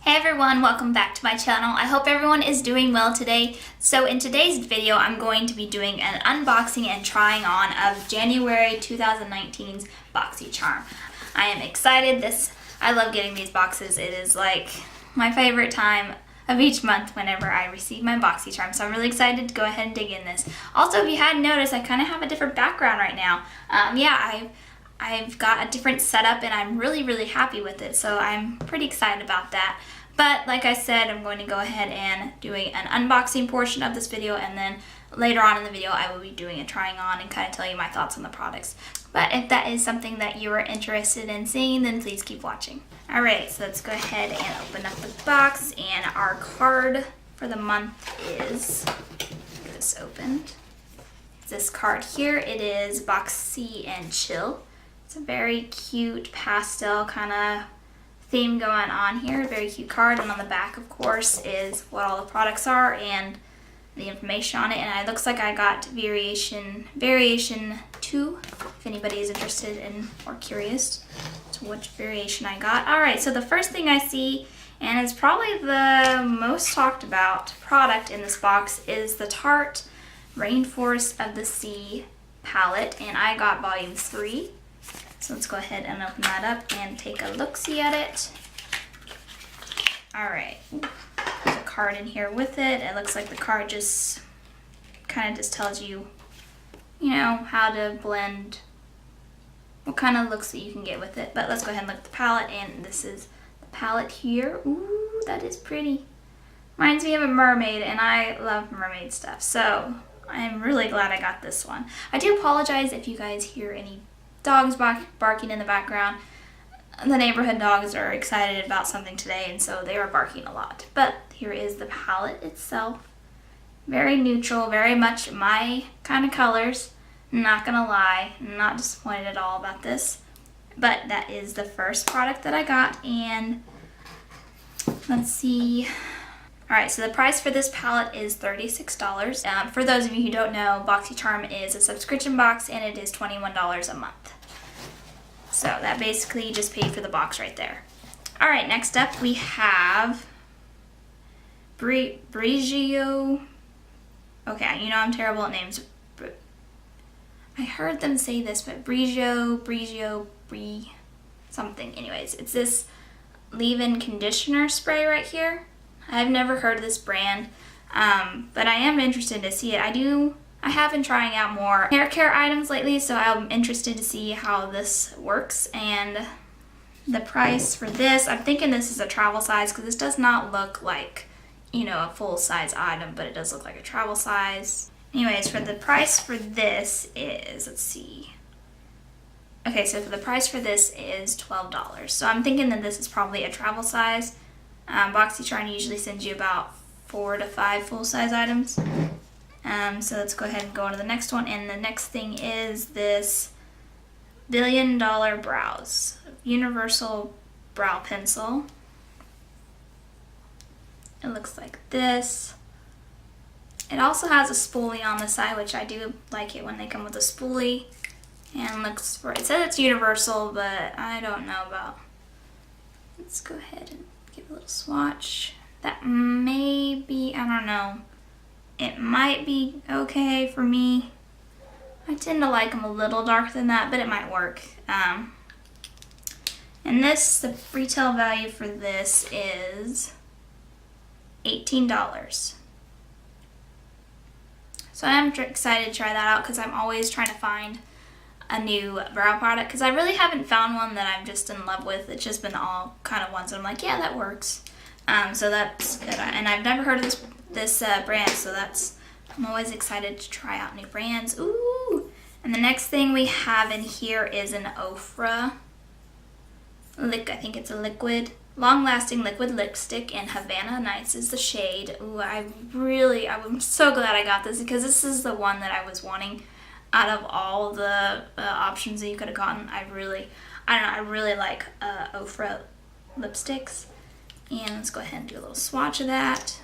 Hey everyone, welcome back to my channel. I hope everyone is doing well today. So in today's video, I'm going to be doing an unboxing and trying on of January 2019's Boxy charm. I am excited. I love getting these boxes. It is like my favorite time of each month whenever I receive my Boxy charm. So I'm really excited to go ahead and dig in this. Also, if you hadn't noticed, I kind of have a different background right now. I've got a different setup and I'm really happy with it, so I'm pretty excited about that. But like I said, I'm going to go ahead and doing an unboxing portion of this video, and then later on in the video I will be doing a trying on and kind of tell you my thoughts on the products. But if that is something that you are interested in seeing, then please keep watching. Alright, so let's go ahead and open up the box, and our card for the month is, get this opened. This card here, it is Boxy and Chill. It's a very cute pastel kind of theme going on here. A very cute card, and on the back, of course, is what all the products are and the information on it. And it looks like I got variation 2, if anybody is interested in or curious to which variation I got. Alright, so the first thing I see, and it's probably the most talked about product in this box, is the Tarte Rainforest of the Sea palette, and I got volume 3. So let's go ahead and open that up and take a look-see at it. Alright, there's a card in here with it. It looks like the card just kind of just tells you, how to blend, what kind of looks that you can get with it. But let's go ahead and look at the palette, and this is the palette here. Ooh, that is pretty. Reminds me of a mermaid, and I love mermaid stuff, so I'm really glad I got this one. I do apologize if you guys hear any dogs barking in the background. The neighborhood dogs are excited about something today, and so they are barking a lot. But here is the palette itself. Very neutral, very much my kind of colors. Not gonna lie, I'm not disappointed at all about this. But that is the first product that I got, and let's see. Alright, so the price for this palette is $36. For those of you who don't know, BoxyCharm is a subscription box, and it is $21 a month. So that basically just paid for the box right there. Alright, next up we have Brigeo. Okay, I'm terrible at names. I heard them say this, but Brigeo, something. Anyways, it's this leave-in conditioner spray right here. I've never heard of this brand, but I am interested to see it. I have been trying out more hair care items lately, so I'm interested to see how this works. And the price for this, I'm thinking this is a travel size, because this does not look like, a full-size item, but it does look like a travel size. Anyways, for the price for this is, let's see. Okay, so for the price for this is $12. So I'm thinking that this is probably a travel size. BoxyCharm usually sends you about 4 to 5 full-size items. So let's go ahead and go on to the next one. And the next thing is this $1 Billion Brows Universal Brow Pencil. It looks like this. It also has a spoolie on the side, which I do like it when they come with a spoolie. And it says it's universal, but I don't know about. Let's go ahead and give a little swatch. That may be, I don't know. It might be okay for me. I tend to like them a little darker than that, but it might work. And the retail value for this is $18. So I'm excited to try that out, because I'm always trying to find a new brow product, because I really haven't found one that I'm just in love with. It's just been all kind of ones that I'm like, yeah, that works. So that's good. And I've never heard of this brand, so I'm always excited to try out new brands. Ooh! And the next thing we have in here is an Ofra. I think it's a liquid, long-lasting liquid lipstick in Havana Nights is the shade. Ooh, I'm so glad I got this, because this is the one that I was wanting out of all the options that you could have gotten. I really like Ofra lipsticks. And let's go ahead and do a little swatch of that.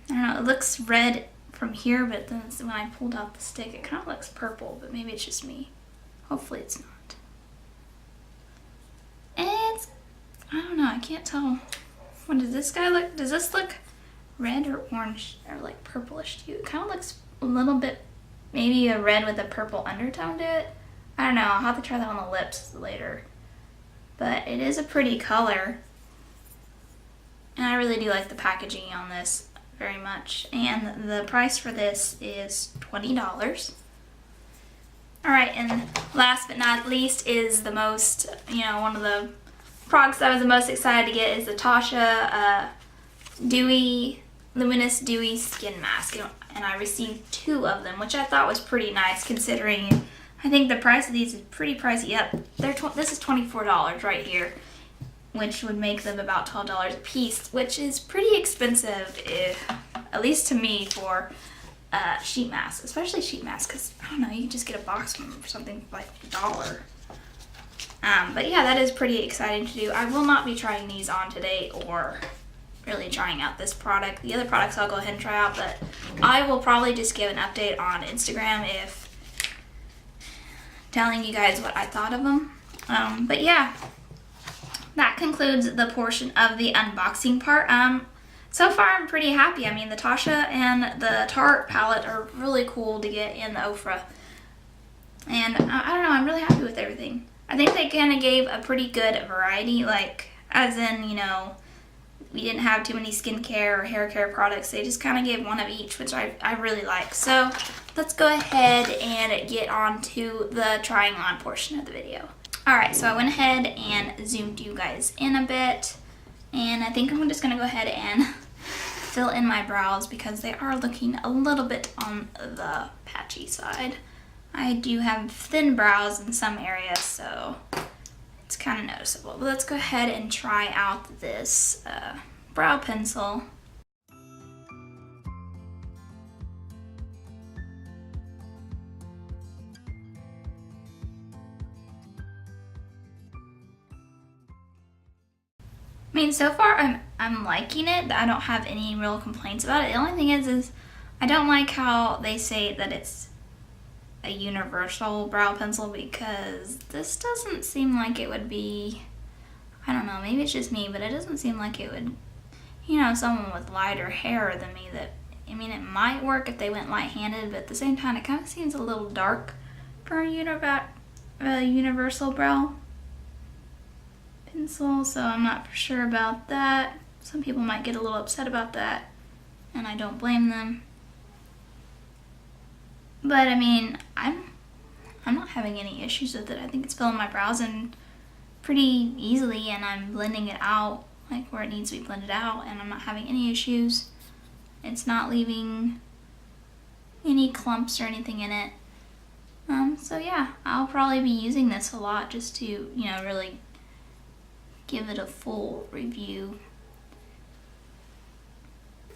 I don't know, it looks red from here, but then when I pulled out the stick, it kind of looks purple, but maybe it's just me. Hopefully it's not. And I don't know, I can't tell. What does this guy look? Does this look red or orange or like purplish to you? It kind of looks a little bit, maybe a red with a purple undertone to it. I don't know, I'll have to try that on the lips later. But it is a pretty color. And I really do like the packaging on this very much. And the price for this is $20. Alright, and last but not least is the most, one of the products I was the most excited to get is the Tatch Luminous Dewy Skin Mask. And I received 2 of them, which I thought was pretty nice considering I think the price of these is pretty pricey. Yep, this is $24 right here, which would make them about $12 a piece, which is pretty expensive, at least to me, for sheet masks, especially sheet masks, because I don't know, you can just get a box from them for something like $1. But yeah, that is pretty exciting to do. I will not be trying these on today or really trying out this product. The other products I'll go ahead and try out, but I will probably just give an update on Instagram if telling you guys what I thought of them. But yeah, that concludes the portion of the unboxing part. So far I'm pretty happy. I mean, the Tatch and the Tarte palette are really cool to get in the Ofra. And I don't know, I'm really happy with everything. I think they kind of gave a pretty good variety, like, as in, we didn't have too many skincare or hair care products. They just kind of gave one of each, which I really like. So let's go ahead and get on to the trying on portion of the video. Alright, so I went ahead and zoomed you guys in a bit. And I think I'm just going to go ahead and fill in my brows because they are looking a little bit on the patchy side. I do have thin brows in some areas, so it's kind of noticeable. But let's go ahead and try out this brow pencil. I mean, so far I'm liking it. I don't have any real complaints about it. The only thing is I don't like how they say that it's a universal brow pencil, because this doesn't seem like it would be, I don't know, maybe it's just me, but it doesn't seem like it would, someone with lighter hair than me, that, I mean, it might work if they went light-handed, but at the same time it kind of seems a little dark for a universal brow pencil, so I'm not sure about that. Some people might get a little upset about that, and I don't blame them. But I mean, I'm not having any issues with it. I think it's filling my brows in pretty easily, and I'm blending it out like where it needs to be blended out, and I'm not having any issues. It's not leaving any clumps or anything in it. So yeah, I'll probably be using this a lot just to, really give it a full review.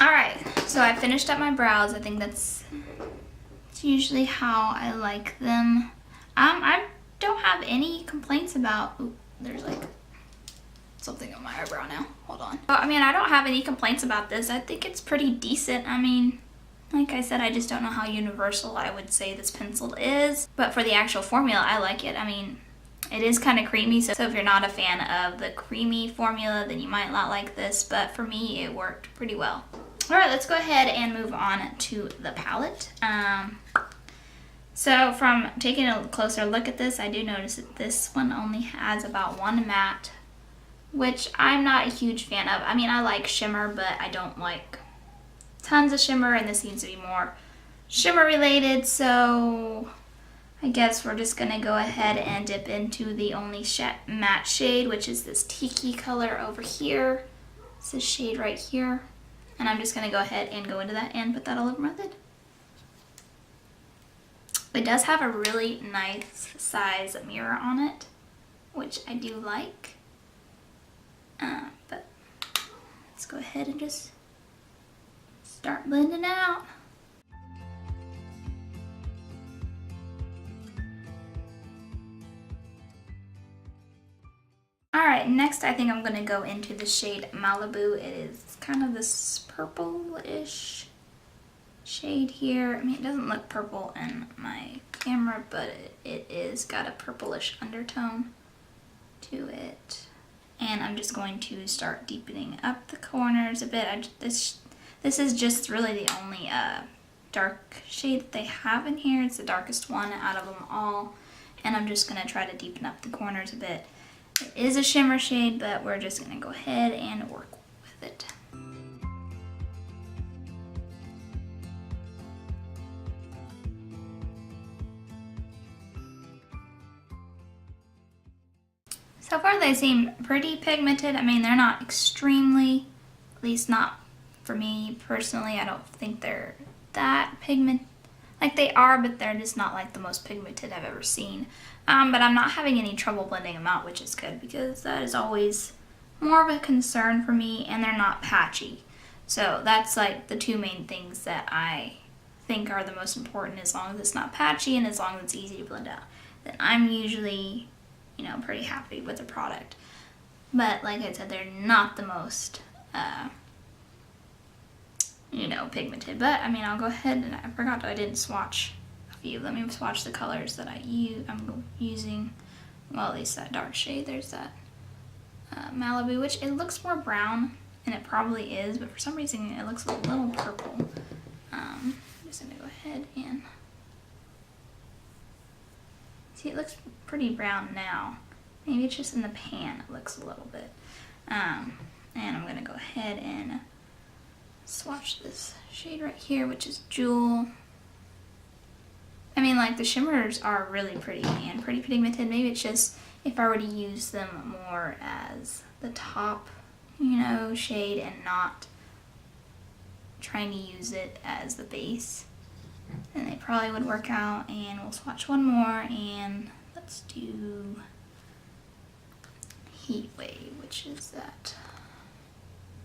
Alright, so I finished up my brows. I think that's usually how I like them. I don't have any complaints about, ooh, there's like something on my eyebrow now. Hold on. I mean, I don't have any complaints about this. I think it's pretty decent. I mean, like I said, I just don't know how universal I would say this pencil is. But for the actual formula, I like it. I mean, it is kind of creamy, so if you're not a fan of the creamy formula, then you might not like this. But for me, it worked pretty well. Alright, let's go ahead and move on to the palette. So from taking a closer look at this, I do notice that this one only has about 1 matte, which I'm not a huge fan of. I mean, I like shimmer, but I don't like tons of shimmer, and this seems to be more shimmer related, so I guess we're just gonna go ahead and dip into the only matte shade, which is this tiki color over here. It's this shade right here. And I'm just gonna go ahead and go into that and put that all over my lid. It does have a really nice size mirror on it, which I do like. But let's go ahead and just start blending out. Alright, next I think I'm going to go into the shade Malibu. It is kind of this purple-ish shade here. I mean, it doesn't look purple in my camera, but it is got a purplish undertone to it. And I'm just going to start deepening up the corners a bit. This is just really the only dark shade that they have in here. It's the darkest one out of them all. And I'm just going to try to deepen up the corners a bit. It is a shimmer shade, but we're just going to go ahead and work with it. So far they seem pretty pigmented. I mean, they're not extremely, at least not for me personally. I don't think they're that pigmented. Like they are, but they're just not like the most pigmented I've ever seen. But I'm not having any trouble blending them out, which is good because that is always more of a concern for me, and they're not patchy. So that's like the two main things that I think are the most important. As long as it's not patchy and as long as it's easy to blend out, then I'm usually, you know, pretty happy with the product. But like I said, they're not the most you know, pigmented. But I mean, I'll go ahead, and I forgot that I didn't swatch a few. Let me swatch the colors that I'm using. Well, at least that dark shade. There's that Malibu, which it looks more brown, and it probably is, but for some reason it looks a little purple. I'm just gonna go ahead and see, it looks pretty brown now. Maybe it's just in the pan it looks a little bit. And I'm gonna go ahead and swatch this shade right here, which is Jewel. I mean, like, the shimmers are really pretty and pretty pigmented. Maybe it's just if I were to use them more as the top, you know, shade and not trying to use it as the base, then they probably would work out. And we'll swatch one more, and let's do Heat Wave, which is that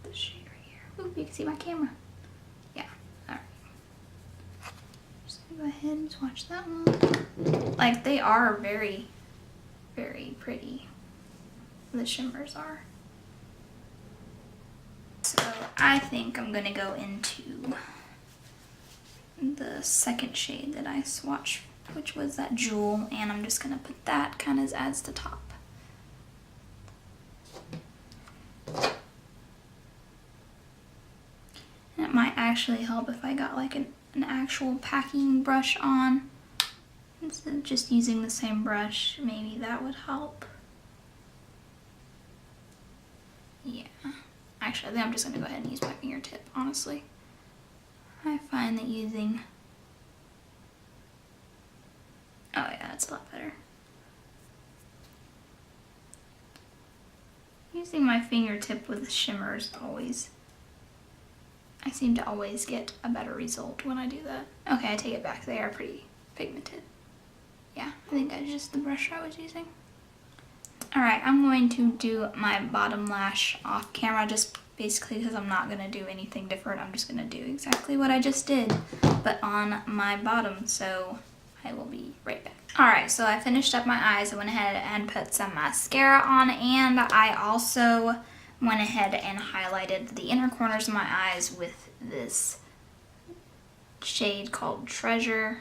the shade right here. Ooh, you can see my camera. Yeah, alright. Just gonna go ahead and swatch that one. Like, they are very, very pretty. The shimmers are. So I think I'm gonna go into the second shade that I swatched, which was that Jewel, and I'm just gonna put that kind of as the top. And it might actually help if I got like an actual packing brush on instead of just using the same brush. Maybe that would help. Yeah. Actually, I think I'm just gonna go ahead and use my fingertip, honestly. I find that using... Oh yeah, it's a lot better. Using my fingertip with shimmers always... I seem to always get a better result when I do that. Okay, I take it back. They are pretty pigmented. Yeah, I think that's just the brush I was using. Alright, I'm going to do my bottom lash off camera, just basically because I'm not going to do anything different. I'm just going to do exactly what I just did, but on my bottom, so I will be right back. Alright, so I finished up my eyes. I went ahead and put some mascara on, and I also went ahead and highlighted the inner corners of my eyes with this shade called Treasure.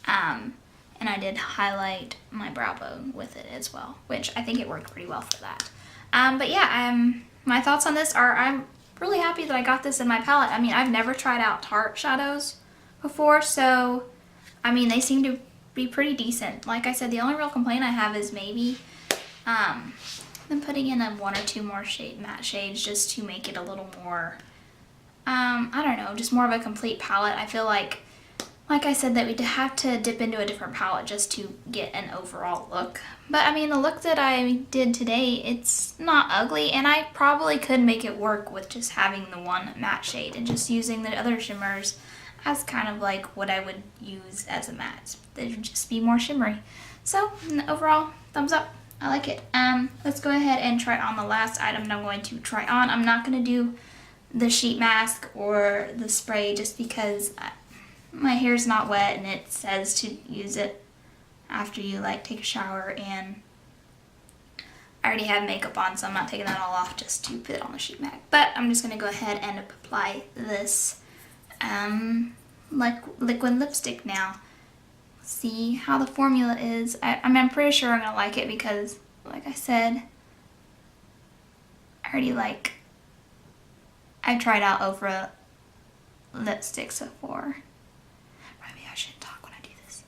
And I did highlight my brow bone with it as well, which I think it worked pretty well for that. But yeah, my thoughts on this are I'm really happy that I got this in my palette. I mean, I've never tried out Tarte shadows before, so I mean, they seem to be pretty decent. Like I said, the only real complaint I have is maybe them putting in one or two more matte shades just to make it a little more, I don't know, just more of a complete palette. I feel like I said, that we'd have to dip into a different palette just to get an overall look. But I mean, the look that I did today, it's not ugly, and I probably could make it work with just having the one matte shade and just using the other shimmers as kind of like what I would use as a matte. They would just be more shimmery. So overall, thumbs up. I like it. Let's go ahead and try on the last item that I'm going to try on. I'm not going to do the sheet mask or the spray just because my hair's not wet, and it says to use it after you like take a shower, and I already have makeup on, so I'm not taking that all off just to put it on the sheet mask. But I'm just going to go ahead and apply this like liquid lipstick now. See how the formula is. I'm pretty sure I'm going to like it because, like I said, already like, I've tried out Ofra lipsticks before. Maybe I shouldn't talk when I do this.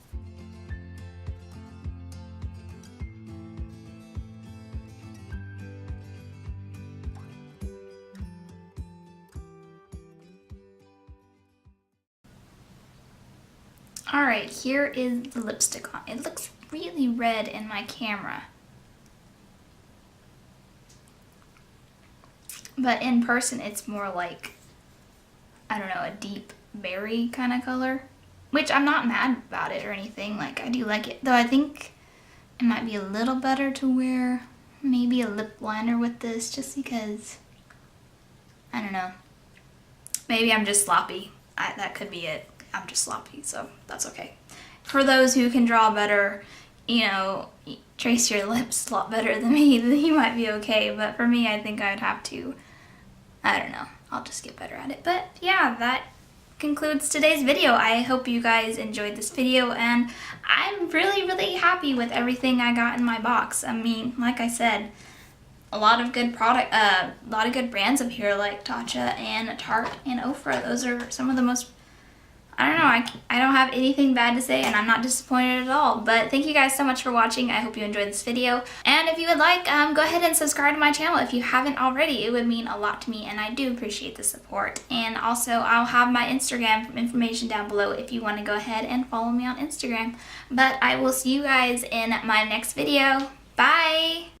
Alright, here is the lipstick on. It looks really red in my camera. But in person, it's more like, I don't know, a deep berry kind of color. Which I'm not mad about it or anything. Like, I do like it. Though I think it might be a little better to wear maybe a lip liner with this, just because, I don't know. Maybe I'm just sloppy. That could be it. I'm just sloppy, so that's okay. For those who can draw better, you know, trace your lips a lot better than me, then you might be okay. But for me, I think I'd have to, I don't know, I'll just get better at it. But yeah, that concludes today's video. I hope you guys enjoyed this video, and I'm really happy with everything I got in my box. I mean, like I said, a lot of good a lot of good brands up here, like Tatch and Tarte and Ofra. Those are some of the most, I don't know, I don't have anything bad to say, and I'm not disappointed at all. But thank you guys so much for watching. I hope you enjoyed this video. And if you would like, go ahead and subscribe to my channel if you haven't already. It would mean a lot to me, and I do appreciate the support. And also, I'll have my Instagram information down below if you want to go ahead and follow me on Instagram. But I will see you guys in my next video. Bye!